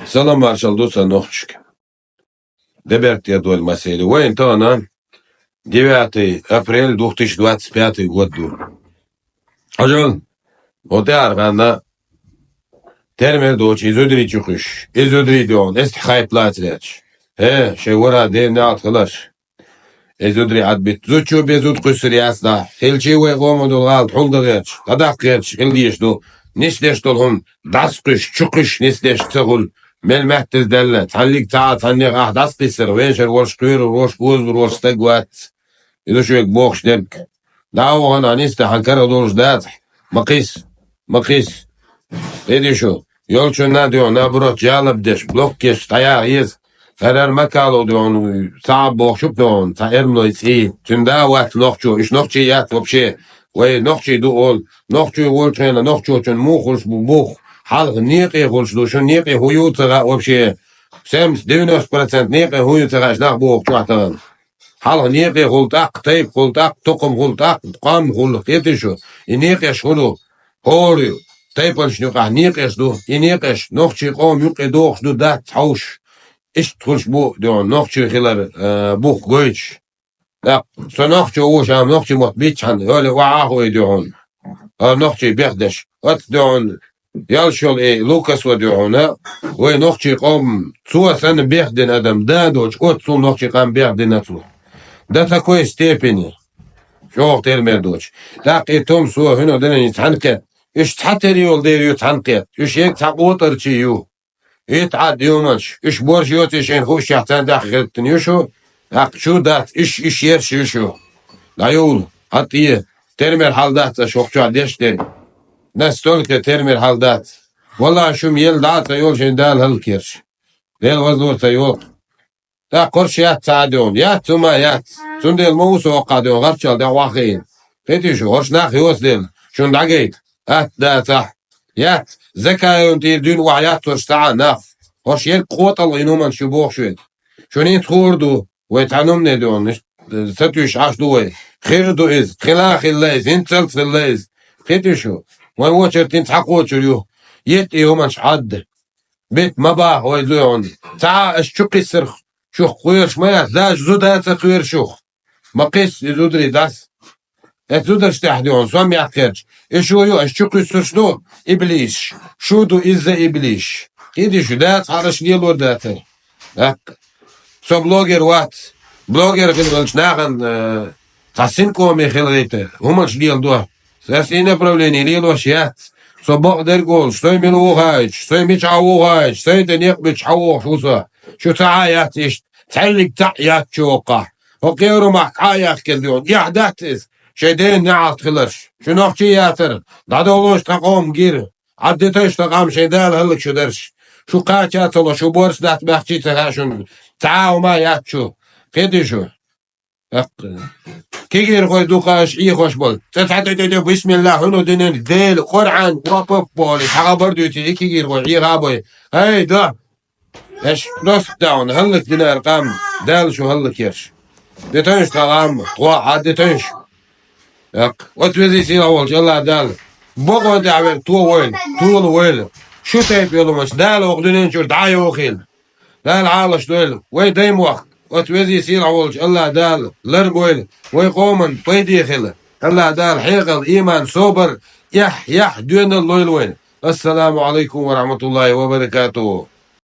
Salam marshal dostlar nochчик. Деберт я доль масели. Войн то на 9 апреля 2025 году. Ажал, вот я арганда термер доч изодри чухуш. Изодри дон, эст хайплатляч. Шевора де не атхалаш. Изодри адбит. Зучу безуд кусриас да. Хелчи вой гомодул гал хулдагач. Тадак герч хилдиш до. Нишлеш долхун дасқыш чухуш нишлеш цагул. Melmehtiz derler. Tanlik ta tanlik ahdas kısır. Venşer volş kuyur, volş buz, volş tegvat. İduşuvek boğş derk. Daha oğan aniste hankara dolş dert. Makis. Edişu. Yolçun ne diyor? Ne burot jalab deş. Blok geç. Tayağı yiz. Ferer mekalo diyor. Sağ boğşup diyor. Ta ermlo isi. Tüm daha vat nokçu. İş nokçu yat vopşe. Ve nokçu du ol. Nokçu volçayla nokçu için muğuş bu buğ. Halk niye konuştu? Şu niye huyutuğa вообще 90% niye huyutuğa işte bu okçuatağın. Halk niye hultak, teyp hultak, tokum hultak, kam hultak yetişiyor. Niye şunu horuyor. Teypon şnuka niye şdu? Niye nokçu kom yok doğuşdu da tavş. İş tuş bu diyor nokçu hilar bu göç. Ya son nokçu o şam nokçu mot biçhan öyle vaahu diyor. Nokçu bekdeş. At diyor. Yalşol Lukas ve diyoruna ve nokçi kom цуа sen бехден adam da doç ot sul nokçi kam бехден atlu. До такой степени. Çok termer doç. Laqi tom su hino denen tanket. İş tateri yol deriyor tanket. İş yek taqot arçiyu. Et ad yomanş. İş borç yot işen hoş yahtan daxiltin yuşu. Laq şu dat iş yer şu. La yol hatiye termer haldat şokçu deşleri. Настолько термер халдат. Вала шум ел дата йол шен дал халкерш. Дел воздурта йол. Та корш ят саадион. Ят тума ят. Сундел моусу оқадион. Гарчал да вахин. Фетишу. Хорш нах йос дел. Шун дагейт. Ат дата. Ят. Закайон тир дün ваят турш таа нах. Хорш ел қуатал инуман шубох шует. Шунин тхурду. Вайтанум не дион. Сатуш ашдуэ. Хирду из. Хилах иллез. Инцел циллез. Фетишу. ما وچر تین تحقو چریو یت یومش عد بیت مبا هوی زون تا اش چوقی سرخ شو خویرش میاد داش زودات خویر شو مقیس زودری داس زودش تحدیون سوم یاکرج اشو یو اش چوقی سرشدو ابلیش شو دو از ابلیش ایدی شو دات هرش نیلور داته سو بلوگر وات بلوگر خیلی ناگن تاسین کومی خیلیته همش نیل دو Сестрі направлення ліло шят. Собак дергол, стой минугач, стой мечаугач, стой денек мечауг шуса. Şu taayat iş, tellik taayat çoğuqa. O kevrumak ayak geliyor. Yahdatiz. Şeyden ne atılır. Şu nokçu yatır. Dada oluş taqom gir. Addi taş taqam şeyden hıllık şu derş. Şu kaçat olu, şu borç datmakçı taqa şun. Taağıma yat şu. Kedi şu. كيجي خوي دوقاش إيه خوش بول تتحدث بسم الله هنو دينن ذيل قرآن وقف بولي حاجة برضو تيجي كيجي خوي إيه غابوي هاي ده إيش نص داون هلك دينا أرقام دال شو هلك يرش دتنش تغام طوا عاد دتنش وتوزي سين أول جلا دال بقوا دعوة طول ويل شو تايب يلو مش دال وقدنين شو دعاية وخيل دال عالش دول وين دايم وقت وتوزي سين أول الله دال لربويل ويقومن بيدي خلا الله دال حيقل إيمان صبر يح دون الليل وين السلام عليكم ورحمة الله وبركاته.